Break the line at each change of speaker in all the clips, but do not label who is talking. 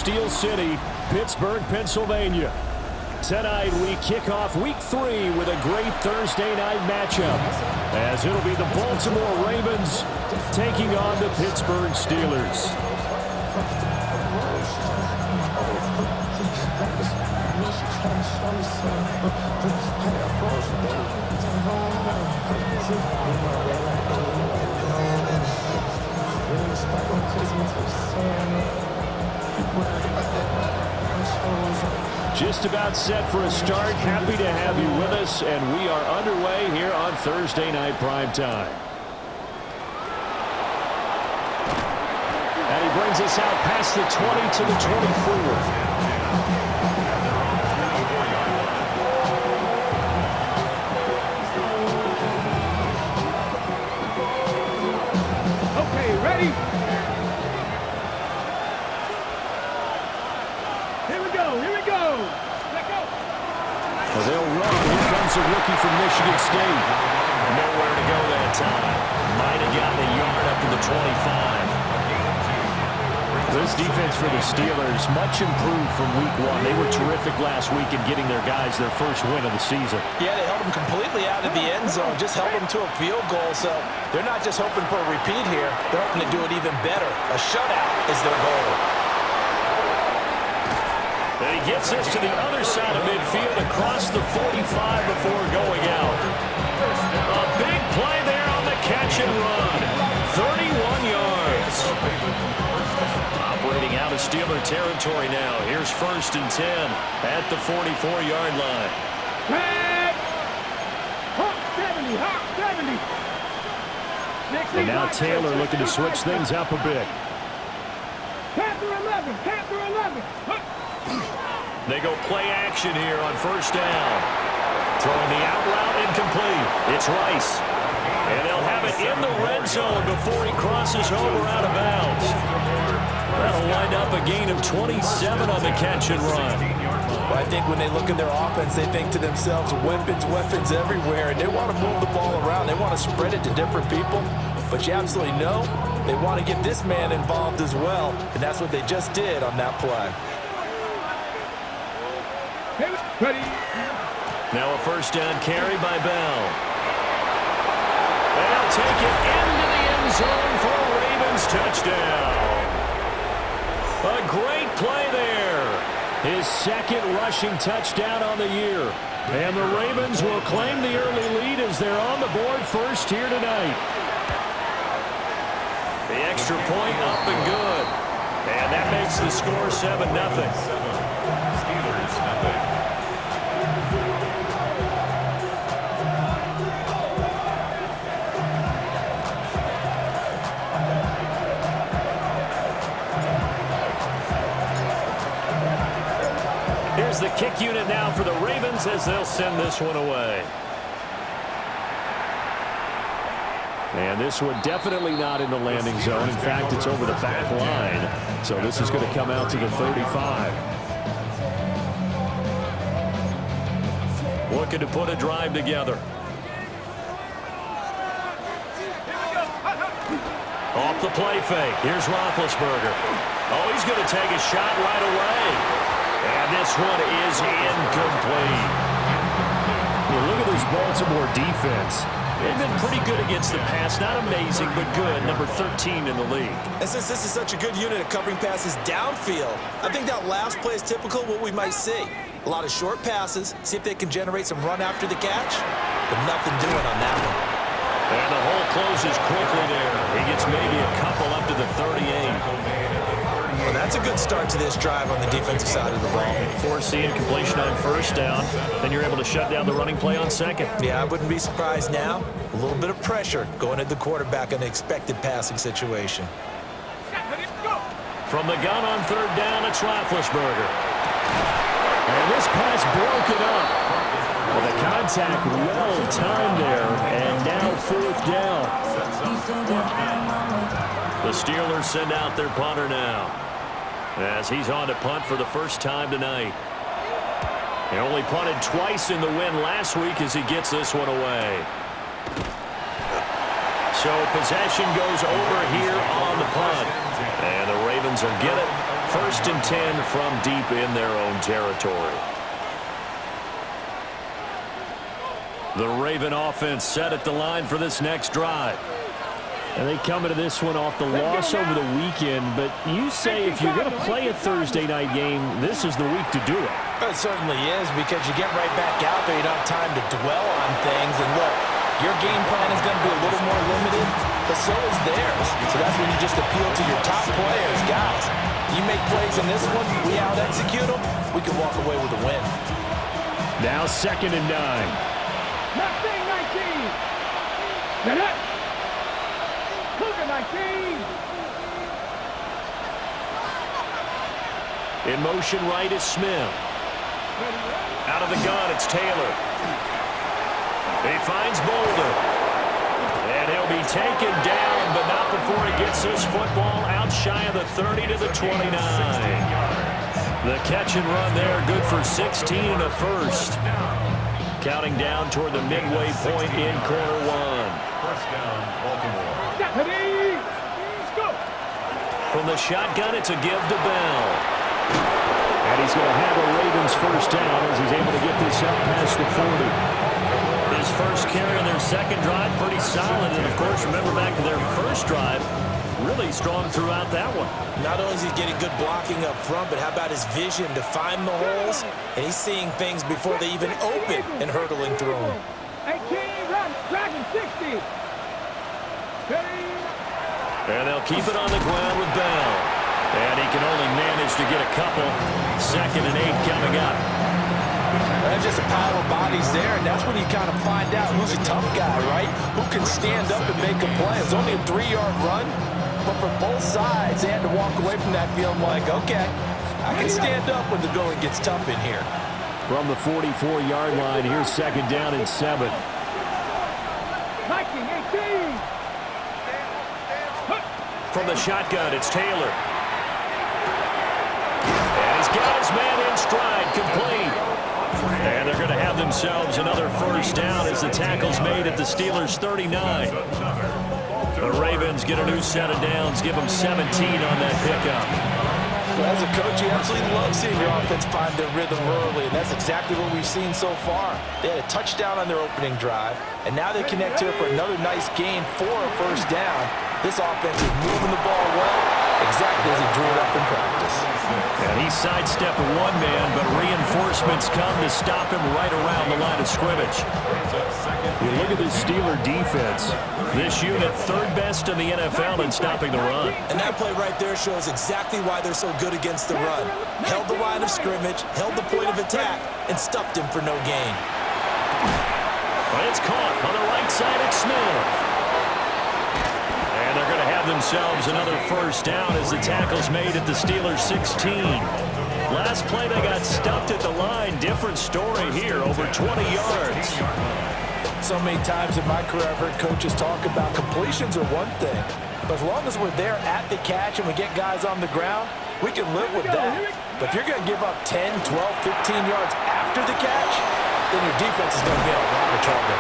Steel City, Pittsburgh, Pennsylvania. Tonight we kick off Week 3 with a great Thursday night matchup, as it'll be the Baltimore Ravens taking on the Pittsburgh Steelers. Just about set for a start. Happy to have you with us, and we are underway here on Thursday Night Primetime. And he brings us out past the 20 to the 24.
Ready? Here we go. Let go.
Well, they'll run. Here comes a rookie from Michigan State. Nowhere to go that time. Might have gotten a yard up to the 25. This defense for the Steelers, much improved from Week 1. They were terrific last week in getting their guys their first win of the season.
Yeah, they held them completely out of the end zone, just held them to a field goal. So they're not just hoping for a repeat here. They're hoping to do it even better. A shutout is their goal.
And he gets us to the other side of midfield across the 45 before going out. A big play there on the catch and run. 31 yards. Operating out of Steeler territory now. Here's 1st and 10 at the 44-yard line.
Hawk 70.
And now Taylor looking to switch things up a bit.
Panther 11.
They go play action here on 1st down. Throwing the out route incomplete. It's Rice. And they'll have it in the red zone before he crosses over out of bounds. That'll wind up a gain of 27 on the catch and run.
Well, I think when they look at their offense, they think to themselves, weapons everywhere, and they want to move the ball around. They want to spread it to different people. But you absolutely know they want to get this man involved as well, and that's what they just did on that play.
Ready?
Now a 1st down carry by Bell. They'll take it into the end zone for a Ravens touchdown. A great play there. His 2nd rushing touchdown on the year. And the Ravens will claim the early lead as they're on the board first here tonight. The extra point up and good. And that makes the score 7-0. Steelers, nothing. Here's the kick unit now for the Ravens as they'll send this one away. And this one definitely not in the landing zone. In fact, it's over the back line. So this is going to come out to the 35. Looking to put a drive together. Off the play fake. Here's Roethlisberger. Oh, he's going to take a shot right away. And this one is incomplete. Well, look at this Baltimore defense. They've been pretty good against the pass. Not amazing, but good. Number 13 in the league.
And since this is such a good unit of covering passes downfield, I think that last play is typical of what we might see. A lot of short passes, see if they can generate some run after the catch, but nothing doing on that one.
And the hole closes quickly there. He gets maybe a couple up to the 38.
Well, that's a good start to this drive on the defensive side of the ball.
Forcing completion on 1st down. Then you're able to shut down the running play on 2nd.
Yeah, I wouldn't be surprised now. A little bit of pressure going at the quarterback in an expected passing situation.
From the gun on 3rd down, it's Roethlisberger. And this pass broken up. Well, the contact well timed there, and now 4th down. The Steelers send out their punter now, as he's on to punt for the first time tonight. He only punted twice in the win last week as he gets this one away. So possession goes over here on the punt. And the Ravens will get it 1st and 10 from deep in their own territory. The Raven offense set at the line for this next drive. And they come into this one off the loss over the weekend, but you say if you're going to play a Thursday night game, this is the week to do it.
It certainly is, because you get right back out there. You don't have time to dwell on things. And look, your game plan is going to be a little more limited, but so is theirs. So that's when you just appeal to your top players. Guys, you make plays in this one, we out-execute them, we can walk away with a win.
Now 2nd and 9.
Mustang 19. Get it. Cougar 19.
In motion right is Smith. Out of the gun, it's Taylor. He finds Boulder. And he'll be taken down, but not before he gets this football out shy of the 30 to the 29. The catch and run there, good for 16 and a first. Counting down toward the midway point in quarter one.
First down, Baltimore. Deputy, let's go.
From the shotgun, it's a give to Bell. And he's going to have a Ravens first down as he's able to get this up past the 40. His first carry on their second drive, pretty solid. And, of course, remember back to their first drive, really strong throughout that one.
Not only is he getting good blocking up front, but how about his vision to find the holes? And he's seeing things before they even open and hurdling through them.
18, run, dragon 60.
And they'll keep it on the ground with Bell. And he can only manage to get a couple. 2nd and 8 coming up.
That's just a pile of bodies there, and that's when you kind of find out who's a tough guy, right? Who can stand up and make a play. It was only a 3-yard run, but for both sides, they had to walk away from that feeling like, okay, I can stand up when the going gets tough in here.
From the 44-yard line, here's 2nd down and 7.
Viking 18.
From the shotgun, it's Taylor. And he's got his man in stride, complete. And they're going to have themselves another first down as the tackle's made at the Steelers' 39. The Ravens get a new set of downs, give them 17 on that pickup.
Well, as a coach, you absolutely love seeing your offense find their rhythm early, and that's exactly what we've seen so far. They had a touchdown on their opening drive, and now they connect here for another nice gain for a first down. This offense is moving the ball well, exactly as he drew it up in practice.
And he sidestepped one man, but reinforcements come to stop him right around the line of scrimmage. You look at this Steeler defense. This unit, 3rd best in the NFL in stopping the run.
And that play right there shows exactly why they're so good against the run. Held the line of scrimmage, held the point of attack, and stuffed him for no gain.
But it's caught on the right side at Smith. And they're going to have themselves another first down as the tackle's made at the Steelers' 16. Last play, they got stuffed at the line. Different story here, over 20 yards.
So many times in my career, I've heard coaches talk about completions are one thing, but as long as we're there at the catch and we get guys on the ground, we can live with that. But if you're going to give up 10, 12, 15 yards after the catch, then your defense is going to be in a lot of trouble.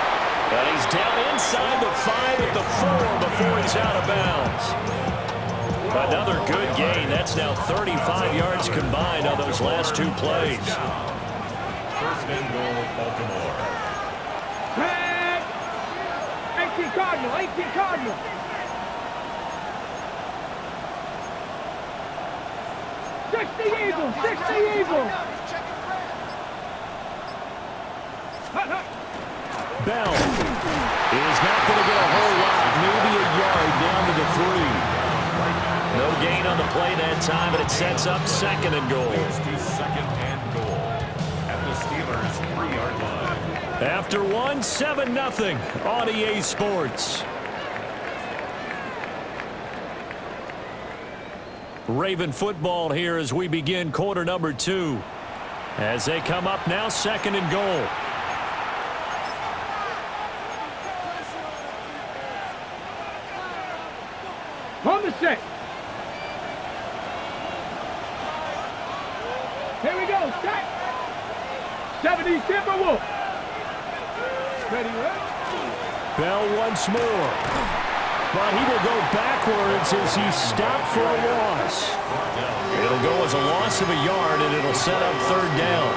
And he's down inside the 5 at the 4 before he's out of bounds. Another good gain. That's now 35 yards combined on those last 2 plays.
First and goal, Baltimore.
18 Cardinal, 18 Cardinal. Sixty Eagles, 60 Eagles.
Bell is not going to get a whole lot, maybe a yard down to the 3. No gain on the play that time, but it sets up 2nd and goal.
Moves to 2nd and goal at the Steelers' 3-yard line.
After 1, 7-0 on EA Sports. Raven football here as we begin quarter number 2. As they come up now, 2nd and goal.
On the set. Here we go, set. 70 Timberwolves. Ready, right?
Bell once more. But he will go backwards as he's stopped for a loss. It'll go as a loss of a yard, and it'll set up third down.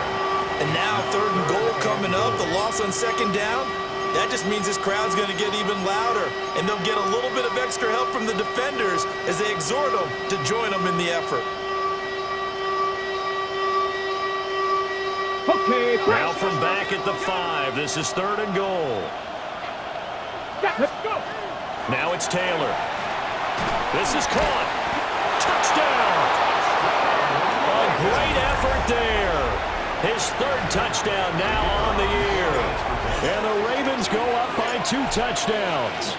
And now 3rd and goal coming up, the loss on 2nd down. That just means this crowd's going to get even louder, and they'll get a little bit of extra help from the defenders as they exhort them to join them in the effort.
Okay, now from back at the 5, this is 3rd and goal.
Let's go.
Now it's Taylor. This is caught. Touchdown! A great effort there. His 3rd touchdown now on the year. And the Ravens go up by 2 touchdowns.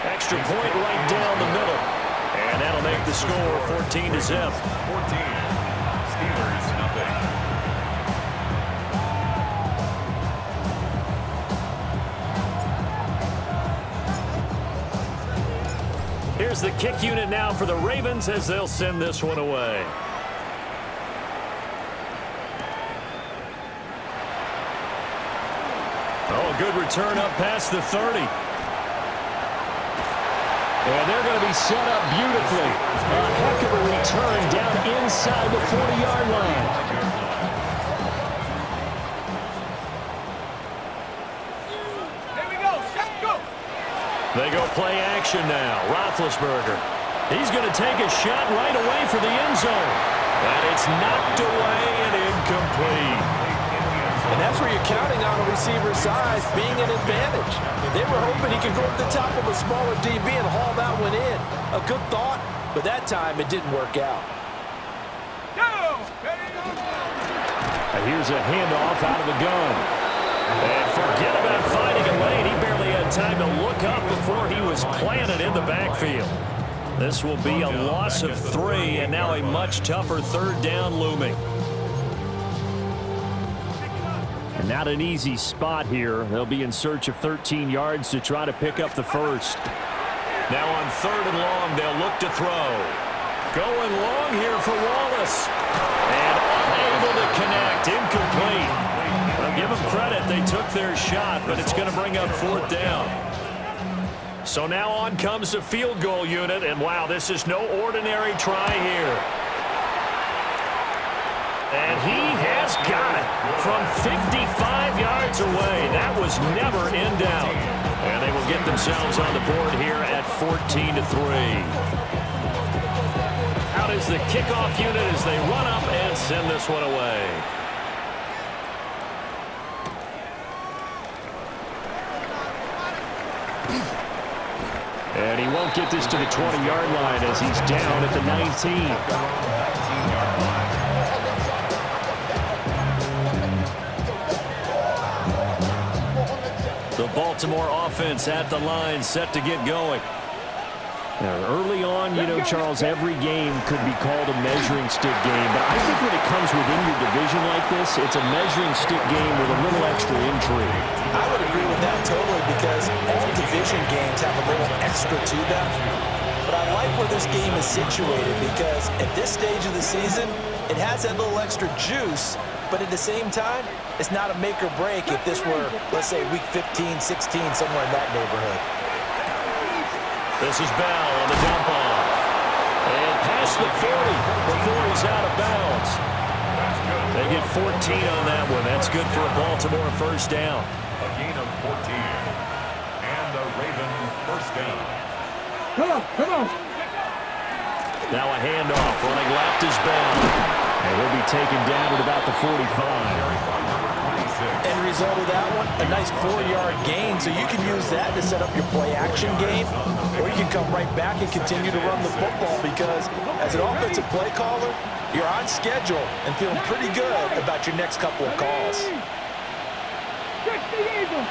Extra point right down the middle. And that'll make the score 14-0.
14. Steelers, nothing.
Here's the kick unit now for the Ravens as they'll send this one away. Oh, a good return up past the 30. And they're going to be set up beautifully. A heck of a return down inside the 40-yard line.
Here we go. Let's go.
They go play action now. Roethlisberger. He's going to take a shot right away for the end zone. And it's knocked away and incomplete.
And that's where you're counting on a receiver's size being an advantage. They were hoping he could go to the top of a smaller DB and haul that one in. A good thought, but that time it didn't work out.
And here's a handoff out of the gun. And forget about finding a lane. He barely had time to look up before he was planted in the backfield. This will be a loss of 3, and now a much tougher 3rd down looming. And not an easy spot here. They'll be in search of 13 yards to try to pick up the first. Now on 3rd and long, they'll look to throw. Going long here for Wallace. And unable to connect. Incomplete. I'll give them credit. They took their shot, but it's going to bring up 4th down. So now on comes the field goal unit. And wow, this is no ordinary try here. And he has got it from 55 yards away. That was never in doubt. And they will get themselves on the board here at 14-3. Out is the kickoff unit as they run up and send this one away. And he won't get this to the 20-yard line as he's down at the 19. The Baltimore offense at the line, set to get going. Now, early on, you know, Charles, every game could be called a measuring stick game. But I think when it comes within your division like this, it's a measuring stick game with a little extra intrigue.
I would agree with that totally because all division games have a little extra to them. But I like where this game is situated because at this stage of the season, it has that little extra juice. But at the same time, it's not a make or break if this were, let's say, week 15, 16, somewhere in that neighborhood.
This is Bell on the dump off. And past the 40 before he's out of bounds. They get 14 on that one. That's good for a Baltimore first down.
A gain of 14. And the Raven first down.
Come on.
Now a handoff. Running left is Bell. And he'll be taken down at about the 45.
End result of that one, a nice 4-yard gain. So you can use that to set up your play-action game, or you can come right back and continue to run the football because as an offensive play caller, you're on schedule and feeling pretty good about your next couple of calls.
Trick the Eagles.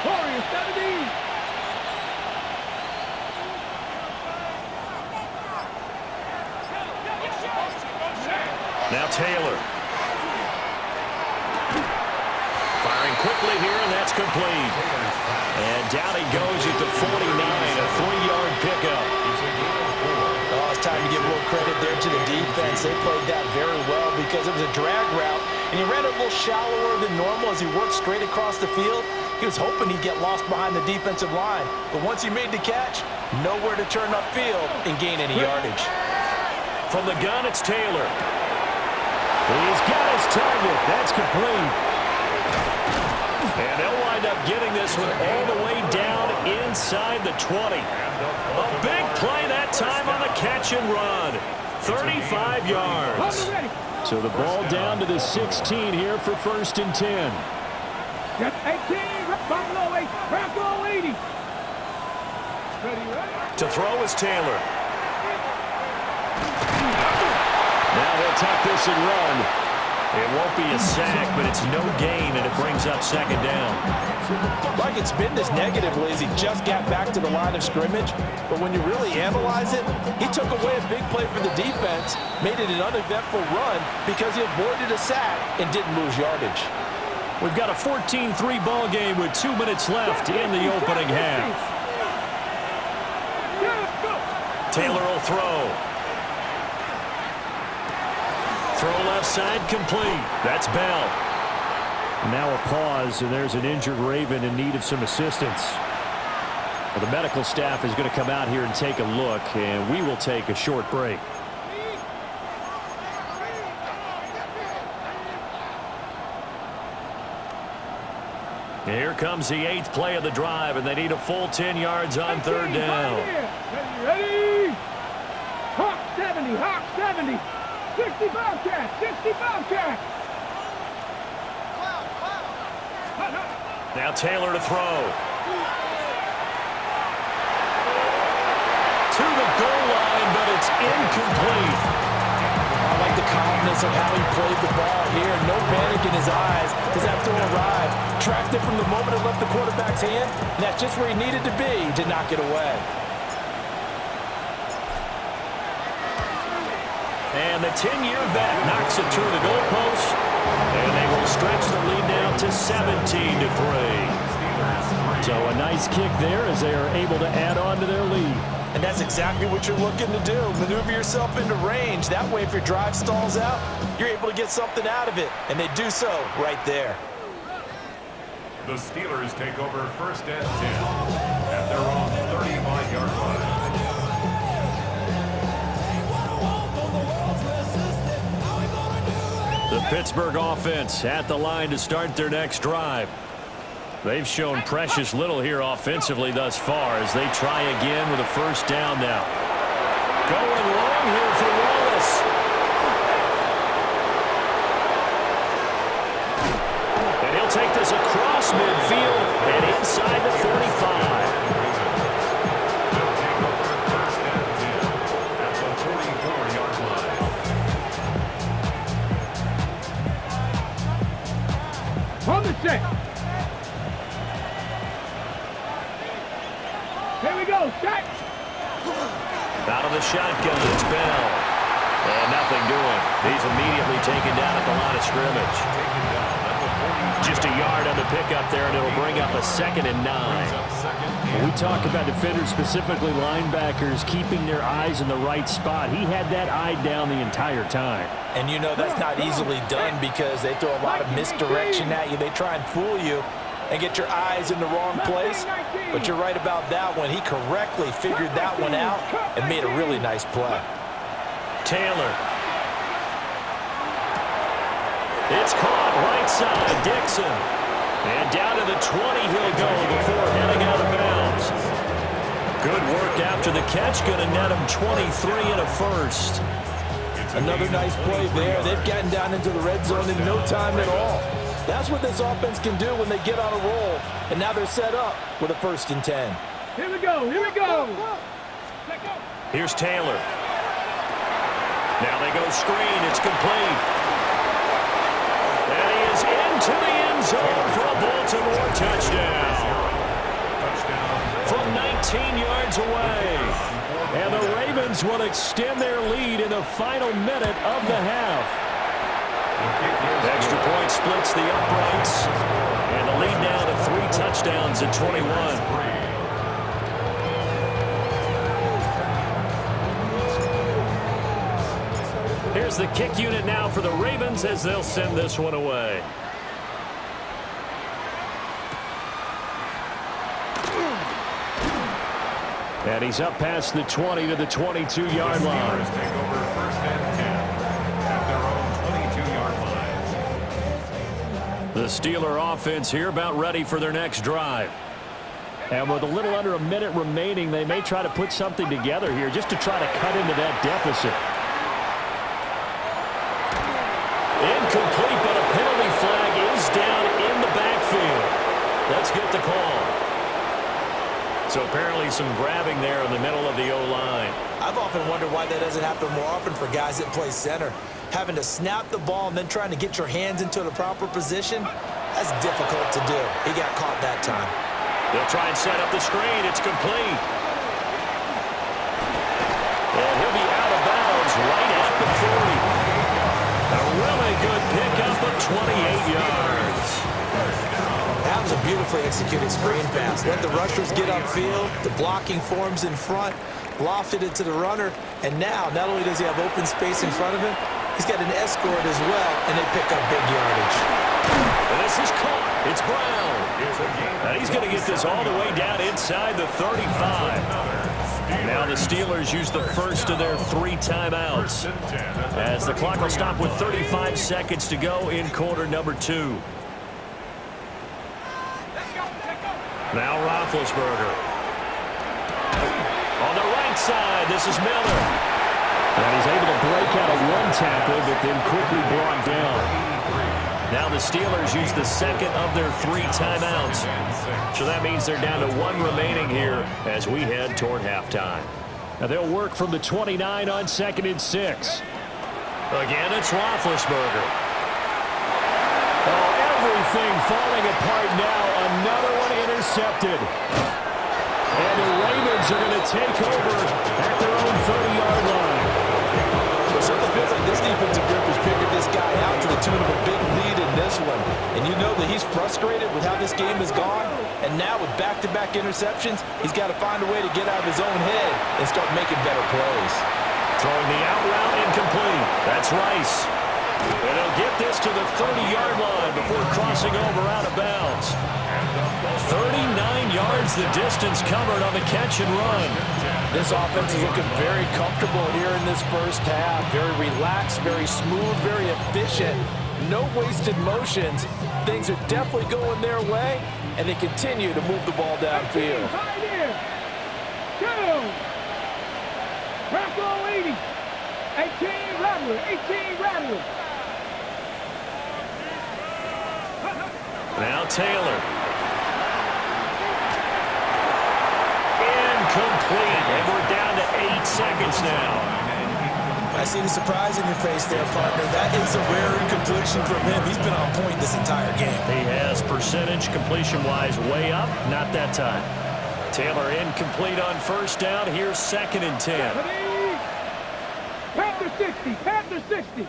Warriors 70.
Now Taylor. Firing quickly here, and that's complete. And down he goes at the 49, a 3-yard pickup.
Oh, it's time to give a little credit there to the defense. They played that very well because it was a drag route. and he ran a little shallower than normal as he worked straight across the field. He was hoping he'd get lost behind the defensive line, but once he made the catch, nowhere to turn upfield and gain any yardage.
From the gun, it's Taylor. He's got his target. That's complete. And they'll wind up getting this one all the way down inside the 20. A big play that time on the catch and run. 35 yards. So the ball down to the 16 here for 1st and 10.
18, Buffalo 80.
To throw is Taylor. Now he'll tuck this and run. It won't be a sack, but it's no gain, and it brings up 2nd down.
Like it's been this negatively as he just got back to the line of scrimmage, but when you really analyze it, he took away a big play for the defense, made it an uneventful run because he avoided a sack and didn't lose yardage.
We've got a 14-3 ball game with 2 minutes left in the opening half. Taylor will throw. Throw left side complete. That's Bell. Now a pause, and there's an injured Raven in need of some assistance. Well, the medical staff is going to come out here and take a look, and we will take a short break. Here comes the 8th play of the drive, and they need a full 10 yards on 3rd down.
Ready? Hawk 70, Hawk 70. 60 Bobcat, 60 Bobcat.
Now Taylor to throw. To the goal line, but it's incomplete.
I like the calmness of how he played the ball here. No panic in his eyes as that throw arrived. Tracked it from the moment it left the quarterback's hand, and that's just where he needed to be to knock it away.
And the 10-year vet knocks it through the goalpost, and they will stretch the lead now to 17-3. So a nice kick there as they are able to add on to their lead.
And that's exactly what you're looking to do. Maneuver yourself into range. That way, if your drive stalls out, you're able to get something out of it. And they do so right there.
The Steelers take over 1st and 10 at their own 35-yard line.
The Pittsburgh offense at the line to start their next drive. They've shown precious little here offensively thus far as they try again with a 1st down now. Going long here for Wallace. And he'll take this across midfield and inside the 45.
On the set. Here we go, set.
Out of the shotgun, it's Bell. And nothing doing. He's immediately taken down at the line of scrimmage. Just a yard on the pickup there, and it'll bring up a 2nd and 9.
When we talk about defenders, specifically linebackers, keeping their eyes in the right spot, he had that eye down the entire time.
And you know that's not easily done because they throw a lot of misdirection at you. They try and fool you and get your eyes in the wrong place. But you're right about that one. He correctly figured that one out and made a really nice play.
Taylor. It's caught right side, Dixon. And down to the 20 he'll go before heading out of bounds. Good work after the catch, going to net him 23 and a 1st.
Another nice play there. They've gotten down into the red zone in no time at all. That's what this offense can do when they get on a roll. And now they're set up with a 1st and 10.
Here we go, here we go.
Here's Taylor. Now they go screen. It's complete. And he is into the end zone for a Baltimore touchdown. From 19 yards away. And the Ravens will extend their lead in the final minute of the half. The extra point splits the uprights. And the lead now to 3 touchdowns at 21. Here's the kick unit now for the Ravens as they'll send this one away. And he's up past the 20 to the 22-yard line.
The Steelers take over first and 10 at their own 22-yard line.
The Steeler offense here about ready for their next drive. And with a little under a minute remaining, they may try to put something together here just to try to cut into that deficit. Incomplete, but a penalty flag is down in the backfield. Let's get the call. So apparently some grabbing there in the middle of the O-line.
I've often wondered why that doesn't happen more often for guys that play center. Having to snap the ball and then trying to get your hands into the proper position, that's difficult to do. He got caught that time.
They'll try and set up the screen. It's complete. And he'll be out of bounds right at the 40. A really good pickup of 28 yards.
That was a beautifully executed screen pass. Let the rushers get upfield. The blocking forms in front. Lofted it to the runner. And now, not only does he have open space in front of him, he's got an escort as well, and they pick up big yardage.
And this is caught. It's Brown. And he's going to get this all the way down inside the 35. Now the Steelers use the first of their 3 timeouts as the clock will stop with 35 seconds to go in quarter number 2. Now Roethlisberger. On the right side, this is Miller. And he's able to break out of one tackle, but then quickly brought down. Now the Steelers use the second of their 3 timeouts. So that means they're down to 1 remaining here as we head toward halftime. Now they'll work from the 29 on 2nd and 6. Again, it's Roethlisberger. Oh, everything falling apart now. Another one intercepted. And the Ravens are going to take over at their own 30-yard line.
It certainly feels like this defensive group has figured this guy out to the tune of a big lead in this one. And you know that he's frustrated with how this game has gone. And now with back-to-back interceptions, he's got to find a way to get out of his own head and start making better plays.
Throwing the out route incomplete. That's Rice. And he'll get this to the 30-yard line before crossing over out of bounds. 39 yards the distance covered on the catch and run.
This offense is looking very comfortable here in this first half. Very relaxed, very smooth, very efficient. No wasted motions. Things are definitely going their way, and they continue to move the ball downfield.
2. Press all 80. 18 Rattler. 18 Rattler.
Now Taylor. Incomplete. And we're down to 8 seconds now.
I see the surprise in your face there, partner. That is a rare incompletion from him. He's been on point this entire game.
He has percentage completion-wise way up. Not that time. Taylor incomplete on first down. Here's 2nd and 10.
Panther 60. Panther 60.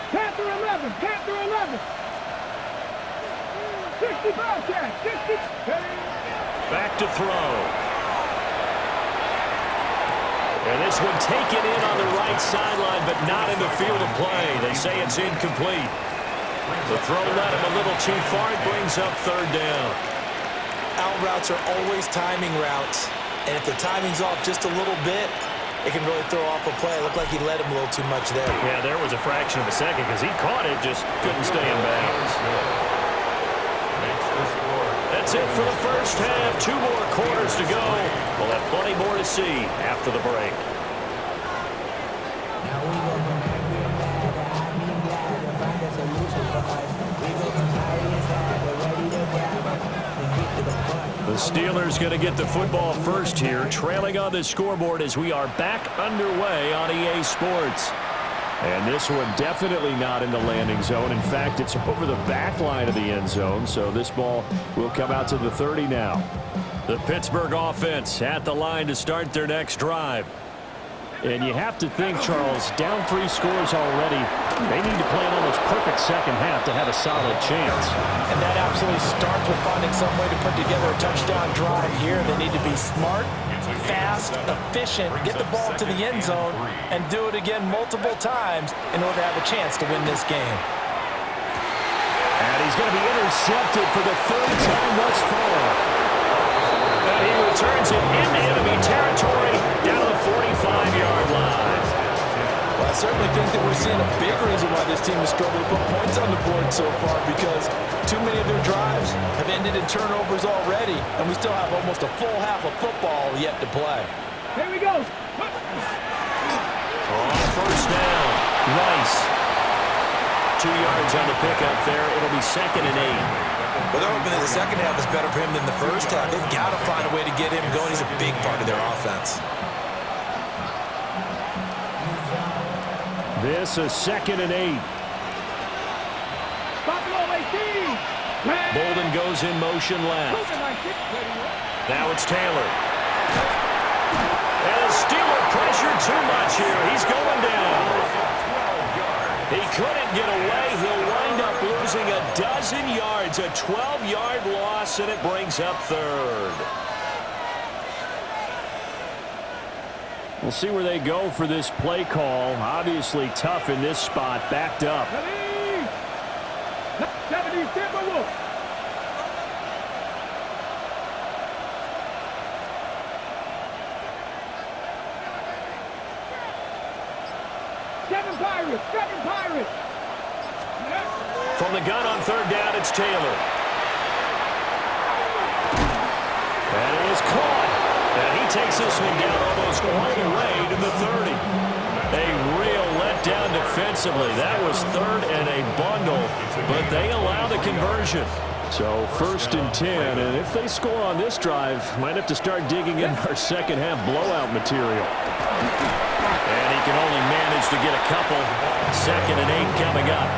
Panther 11. Panther 11. 65 catch. 60.
Back to throw. And this one taken in on the right sideline, but not in the field of play. They say it's incomplete. The throw led him a little too far. It brings up 3rd down.
Out routes are always timing routes. And if the timing's off just a little bit, it can really throw off a play. It looked like he led him a little too much there.
Yeah, there was a fraction of a second because he caught it, just couldn't stay in bounds. That's it for the first half. 2 more quarters to go. We'll have plenty more to see after the break. The Steelers going to get the football first here, trailing on the scoreboard as we are back underway on EA Sports. And this one definitely not in the landing zone. In fact, it's over the back line of the end zone, so this ball will come out to the 30 now. The Pittsburgh offense at the line to start their next drive. And you have to think, Charles, down 3 scores already. They need to play an almost perfect second half to have a solid chance.
And that absolutely starts with finding some way to put together a touchdown drive here. They need to be smart, fast, efficient, get the ball to the end zone, and do it again multiple times in order to have a chance to win this game.
And he's going to be intercepted for the third time thus far.
And he returns it into enemy territory down to the 45-yard line.
Well, I certainly think that we're seeing a big reason why this team has struggled to put points on the board so far, because too many of their drives have ended in turnovers already, and we still have almost a full half of football yet to play.
Here we go.
On first down, Rice. 2 yards on the pickup there. It'll be 2nd and 8.
Well, they're hoping that the second half is better for him than the first half. They've got to find a way to get him going. He's a big part of their offense.
This is 2nd and 8.
Bolden goes in motion left. Now it's Taylor. And the Steeler pressure too much here. He's going down. He couldn't get away. He'll wind up losing a dozen yards. A 12-yard loss, and it brings up 3rd.
We'll see where they go for this play call. Obviously tough in this spot, backed up.
70 Timberwolves. Seven Pirates.
From the gun on 3rd down, it's Taylor. And it is caught. And he takes this one down almost all the way to the 30. A real letdown defensively. That was 3rd and a bundle, but they allow the conversion.
So 1st and 10, and if they score on this drive, might have to start digging in our second half blowout material.
And he can only manage to get a couple. 2nd and 8 coming up.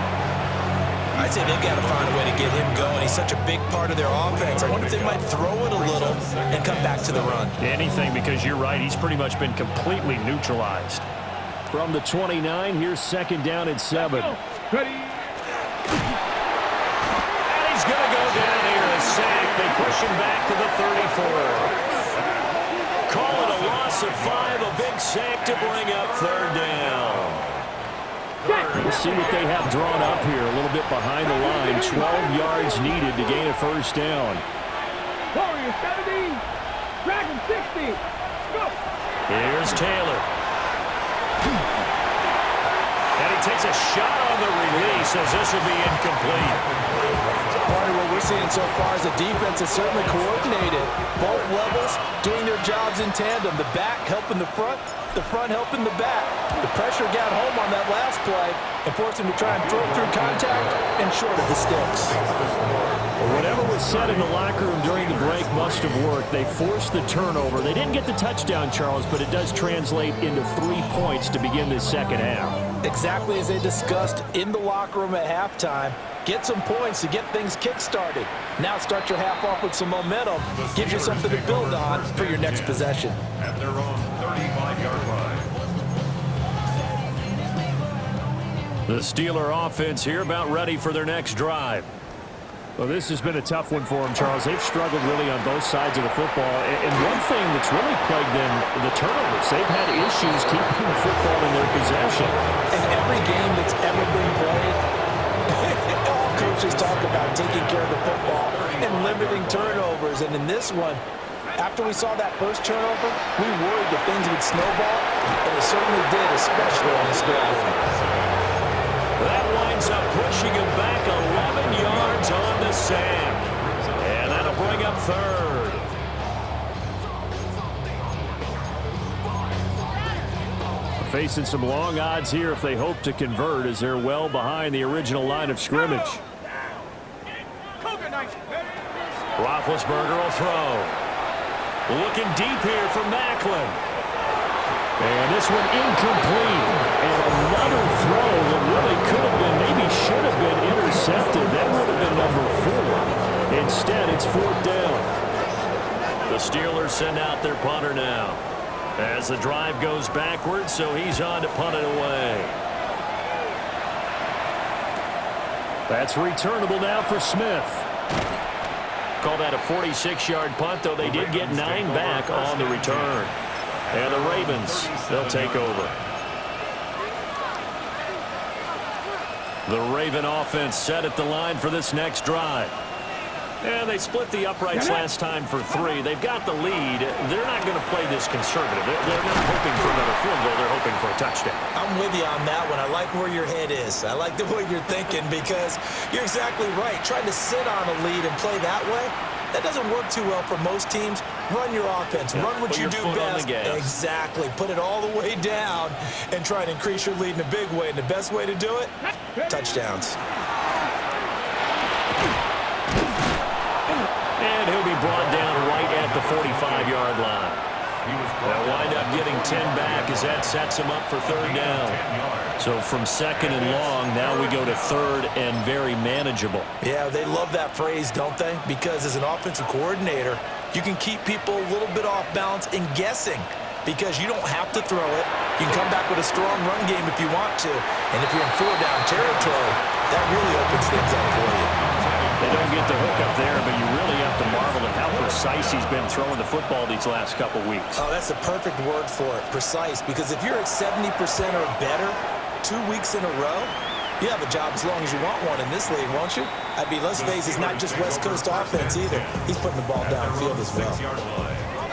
I'd say they've got to find a way to get him going. He's such a big part of their offense. I wonder if they might throw it a little and come back to the run.
Anything, because you're right. He's pretty much been completely neutralized. From the 29, here's 2nd down and 7.
Ready.
And he's going to go down here, a sack. They push him back to the 34. Call it a loss of 5, a big sack to bring up 3rd down.
We'll see what they have drawn up here. A little bit behind the line. 12 yards needed to gain a 1st down.
Warriors 70. Dragon 60. Go.
Here's Taylor. And he takes a shot on the release as this will be incomplete.
Part of what we're seeing so far is the defense is certainly coordinated. Both levels doing their jobs in tandem. The back helping the front helping the back. The pressure got home on that last play and forced him to try and throw through contact and short of the sticks.
Well, whatever was said in the locker room during the break must have worked. They forced the turnover. They didn't get the touchdown, Charles, but it does translate into 3 points to begin this second half.
Exactly as they discussed in the locker room at halftime. Get some points to get things kick-started. Now start your half off with some momentum. Gives you something to build on for your next possession.
At their own 35-yard line.
The Steeler offense here about ready for their next drive.
Well, this has been a tough one for them, Charles. They've struggled really on both sides of the football. And one thing that's really plagued them, the turnovers. They've had issues keeping the football in their possession.
In every game that's ever been played, all coaches talk about taking care of the football and limiting turnovers. And in this one, after we saw that first turnover, we worried that things would snowball, and it certainly did, especially on the scoreboard.
That winds up pushing him back 11 yards on the sack. And that'll bring up 3rd.
Facing some long odds here if they hope to convert, as they're well behind the original line of scrimmage.
Roethlisberger will throw. Looking deep here for Macklin.
And this one incomplete. And another throw that really could have been, maybe should have been intercepted. That would have been number 4. Instead, it's 4th down.
The Steelers send out their punter now. As the drive goes backwards, so he's on to punt it away.
That's returnable now for Smith.
Call that a 46-yard punt, though they did get 9 back on the return. And the Ravens, they'll take over. The Raven offense set at the line for this next drive. And they split the uprights last time for 3. They've got the lead. They're not going to play this conservative. They're not hoping for another field goal. They're hoping for a touchdown.
I'm with you on that one. I like where your head is. I like the way you're thinking because you're exactly right. Trying to sit on a lead and play that way, that doesn't work too well for most teams. Run your offense. Run what you do best. Exactly. Put it all the way down and try and increase your lead in a big way. And the best way to do it, touchdowns.
And he'll be brought down right at the 45-yard line. They'll wind up getting 10 back as that sets him up for 3rd down. So from 2nd and long, now we go to 3rd and very manageable.
Yeah, they love that phrase, don't they? Because as an offensive coordinator, you can keep people a little bit off balance and guessing because you don't have to throw it. You can come back with a strong run game if you want to. And if you're in 4-down territory, that really opens things up for you.
They don't get the hook up there, but you really have to marvel at how precise he's been throwing the football these last couple weeks.
Oh, that's the perfect word for it, precise. Because if you're at 70% or better 2 weeks in a row, you have a job as long as you want one in this league, won't you? I mean, let's face it, it's not just West Coast offense either. He's putting the ball downfield as well.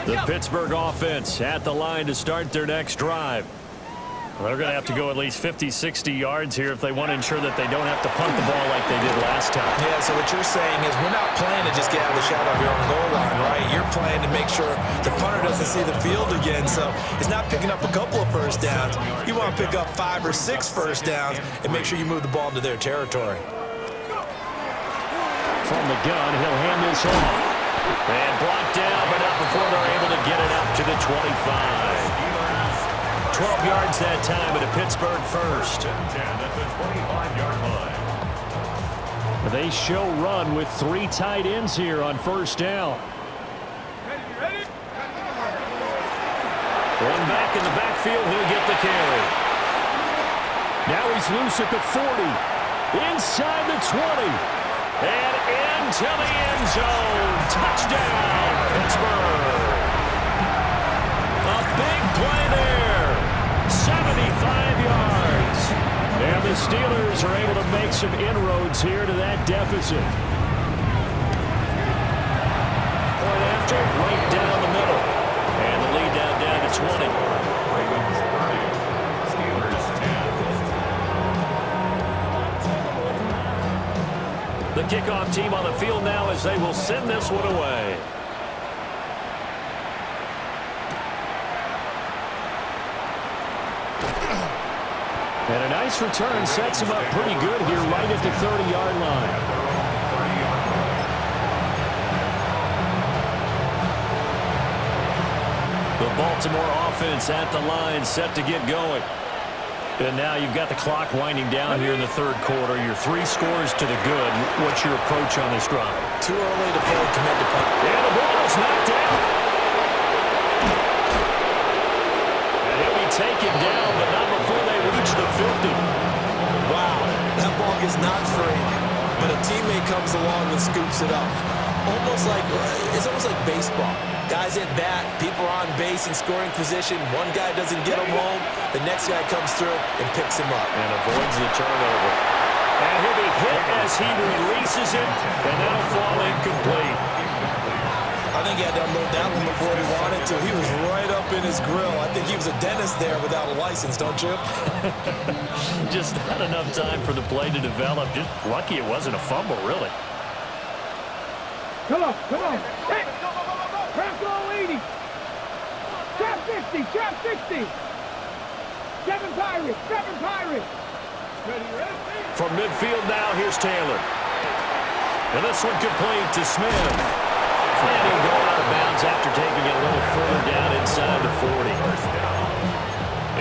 The Pittsburgh offense at the line to start their next drive. Well, they're going to have to go at least 50, 60 yards here if they want to ensure that they don't have to punt the ball like they did last time.
Yeah, so what you're saying is we're not playing to just get out of the shadow of your own goal line, right? You're playing to make sure the punter doesn't see the field again. So it's not picking up a couple of first downs. You want to pick up 5 or 6 first downs and make sure you move the ball into their territory.
From the gun, he'll hand this off. And blocked down, but not before they're able to get it up to the 25. 12 yards that time at a Pittsburgh first.
10 at the 25-yard line.
They show run with 3 tight ends here on 1st down.
One back in the backfield, he'll get the carry.
Now he's loose at the 40. Inside the 20.
And into the end zone. Touchdown, Pittsburgh. A big play there. 75 yards. And the Steelers are able to make some inroads here to that deficit. Point after, right down the middle. And the lead down to 20.
Ravens 30. Steelers 10.
The kickoff team on the field now as they will send this one away.
And a nice return sets him up pretty good here right at the 30-yard line.
The Baltimore offense at the line set to get going. And now you've got the clock winding down here in the 3rd quarter. Your 3 scores to the good. What's your approach on this drive?
Too early to fully commit to punt.
And the ball is knocked down. And he'll be taken down, but not before they reach the 50.
Wow, that ball gets knocked free, but a teammate comes along and scoops it up. It's almost like baseball. Guys at bat, people are on base in scoring position. One guy doesn't get him home. The next guy comes through and picks him up.
And avoids the turnover. And he'll be hit as he releases it, and that'll fall incomplete.
I think he had to unload that one before he wanted to. He was right up in his grill. I think he was a dentist there without a license, don't you?
Just not enough time for the play to develop. Just lucky it wasn't a fumble, really.
Come on. Hey, crack all 80. Trap 60. 7 Pirates. Ready.
From midfield now, here's Taylor. And this one complete to Smith. And he'll go out of bounds after taking it a little further down inside the 40.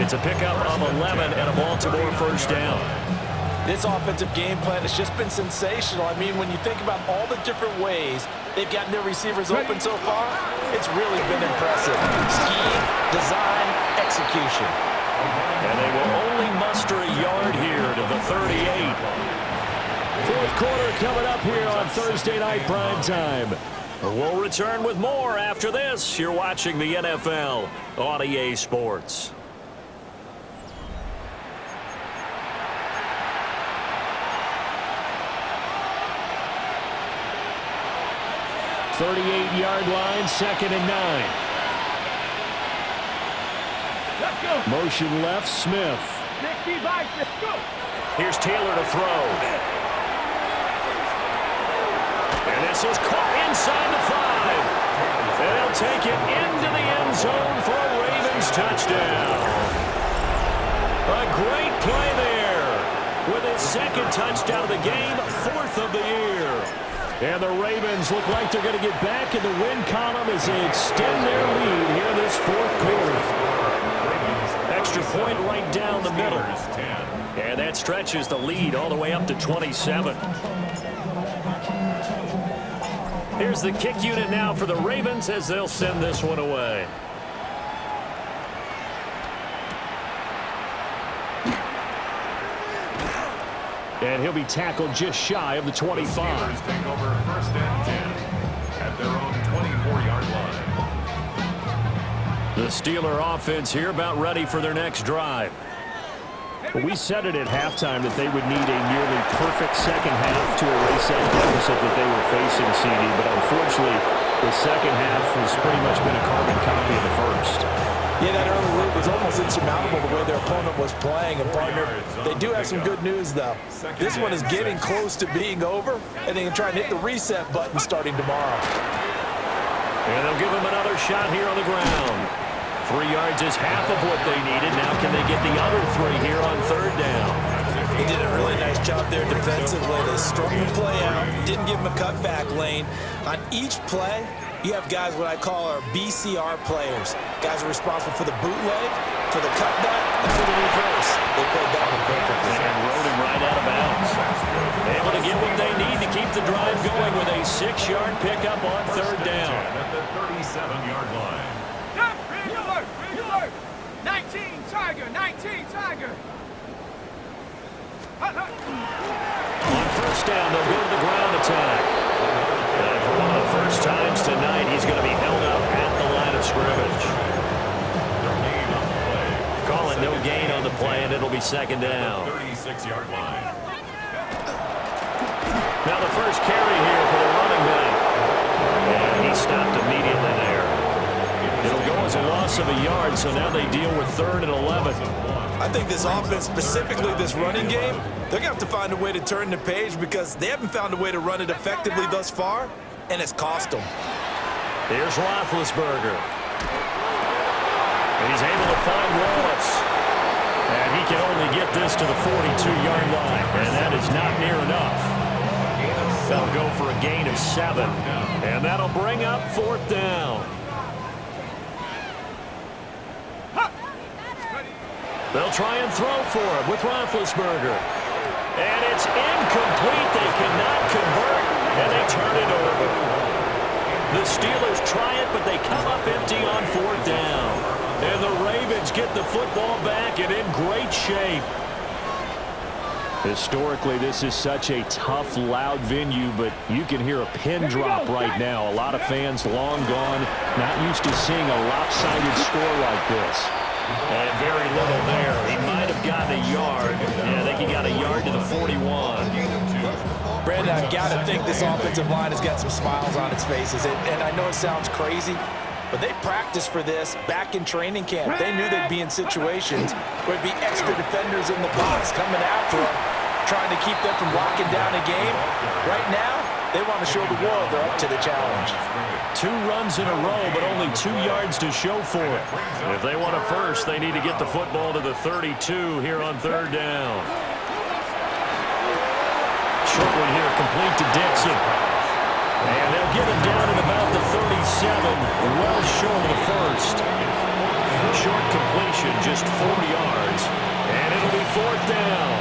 It's a pickup of 11 and a Baltimore 1st down.
This offensive game plan has just been sensational. I mean, when you think about all the different ways they've gotten their receivers open so far, it's really been impressive. Scheme, design, execution.
And they will only muster a yard here to the 38.
4th quarter coming up here on Thursday Night Prime Time.
We'll return with more after this. You're watching the NFL on EA Sports.
.38-yard line, 2nd and 9.
Let's go.
Motion left, Smith.
65, let's go.
Here's Taylor to throw. And this is caught inside the 5. And they'll take it into the end zone for a Ravens touchdown. A great play there. With his 2nd touchdown of the game, 4th of the year. And the Ravens look like they're going to get back in the win column as they extend their lead here in this 4th quarter. Extra point right down the middle. And that stretches the lead all the way up to 27. Here's the kick unit now for the Ravens as they'll send this one away.
And he'll be tackled just shy of the 25.
The Steelers take over 1st and 10 at their own 24-yard line.
The Steeler offense here about ready for their next drive.
Well, we said it at halftime that they would need a nearly perfect second half to erase that deficit that they were facing, CD. But unfortunately, the second half has pretty much been a carbon copy of the first.
Yeah, that early lead was almost insurmountable the way their opponent was playing. And, partner, they do have some good news, though. This one is getting close to being over, and they can try and hit the reset button starting tomorrow.
And they'll give him another shot here on the ground. 3 yards is half of what they needed. Now can they get the other 3 here on 3rd down?
They did a really nice job there defensively. They strung the play out, didn't give him a cutback lane. On each play, you have guys what I call our BCR players. Guys are responsible for the bootleg, for the cutback, and for the reverse. They played that one perfectly.
And rode him right out of bounds. Able to get what they need to keep the drive going with a 6-yard pickup on 3rd down.
At the 37-yard line.
19 Tiger, 19 Tiger.
On 1st down, they'll go to the ground attack. And for one of the first times tonight, he's going to be held up at the line of scrimmage. Calling no gain on the play, and it'll be 2nd down.
36-yard line.
Now the first carry here for the running back. And he stopped immediately there. It'll go as a loss of a yard, so now they deal with 3rd and 11.
I think this offense, specifically this running game, they're going to have to find a way to turn the page because they haven't found a way to run it effectively thus far, and it's cost them.
Here's Roethlisberger. He's able to find Wallace. And he can only get this to the 42-yard line, and that is not near enough. They'll go for a gain of 7, and that'll bring up 4th down. They'll try and throw for it with Roethlisberger. And it's incomplete. They cannot convert, and they turn it over. The Steelers try it, but they come up empty on 4th down. And the Ravens get the football back and in great shape.
Historically, this is such a tough, loud venue, but you can hear a pin drop right now. A lot of fans long gone, not used to seeing a lopsided score like this.
And very little there. He might have gotten a yard. Yeah, I think he got a yard to the 41.
Brandon, I've got to think this offensive line has got some smiles on its faces. And I know it sounds crazy, but they practiced for this back in training camp. They knew they'd be in situations where it'd be extra defenders in the box coming after them, trying to keep them from locking down a game. Right now, they want to show the world they're up to the challenge.
2 runs in a row, but only 2 yards to show for it. If they want a first, they need to get the football to the 32 here on 3rd down. Short one here, complete to Dixon. And they'll get him down at about the 37, well short of the first. Short completion, just 4 yards. And it'll be 4th down.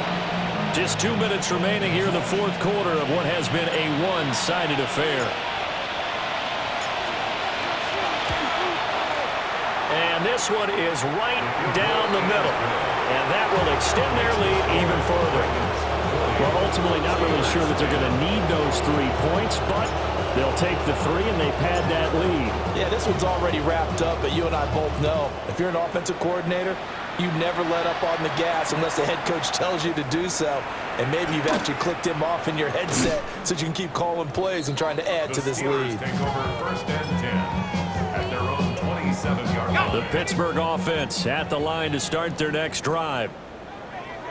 Just 2 minutes remaining here in the 4th quarter of what has been a one-sided affair. And this one is right down the middle. And that will extend their lead even further.
Well, ultimately not really sure that they're going to need those 3 points, but they'll take the 3 and they pad that lead.
Yeah, this one's already wrapped up, but you and I both know if you're an offensive coordinator, you never let up on the gas unless the head coach tells you to do so. And maybe you've actually clicked him off in your headset so you can keep calling plays and trying to add to this lead.
Take over first and 10 at their own 27-yard line.
The Pittsburgh offense at the line to start their next drive.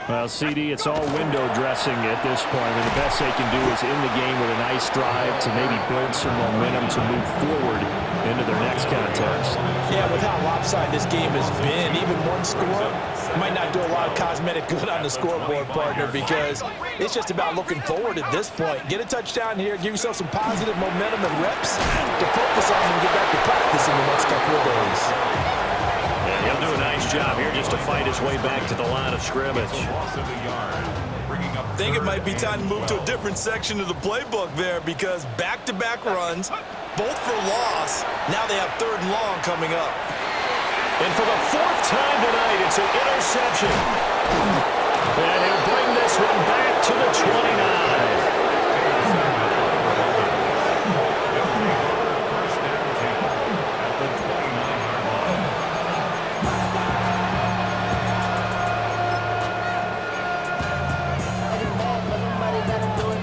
Well, CD, it's all window dressing at this point. I mean, the best they can do is in the game with a nice drive to maybe build some momentum to move forward into their next contest.
Yeah, with how lopsided this game has been, even one score might not do a lot of cosmetic good on the scoreboard, partner, because it's just about looking forward at this point. Get a touchdown here, give yourself some positive momentum and reps to focus on and get back to practice in the next couple of days.
And he'll do a nice job here just to fight his way back to the line of scrimmage.
I think it might be time to move to a different section of the playbook there, because back-to-back runs, both for loss. Now they have 3rd and long coming up.
And for the 4th time tonight, it's an interception. And he'll bring this one back to the 29.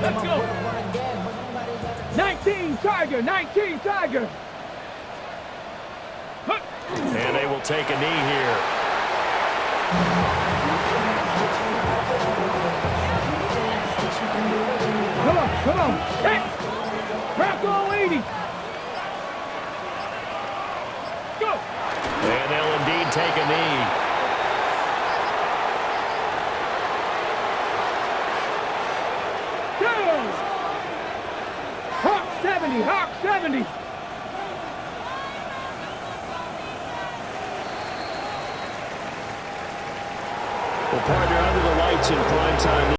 Let's go. 19 Tiger, 19 Tiger.
And they will take a knee here.
Come on. Hey. Crack on 80. Go.
And they'll indeed take a knee.
Hawk 70, Hawk 70.
Well, partner, under the lights in prime time.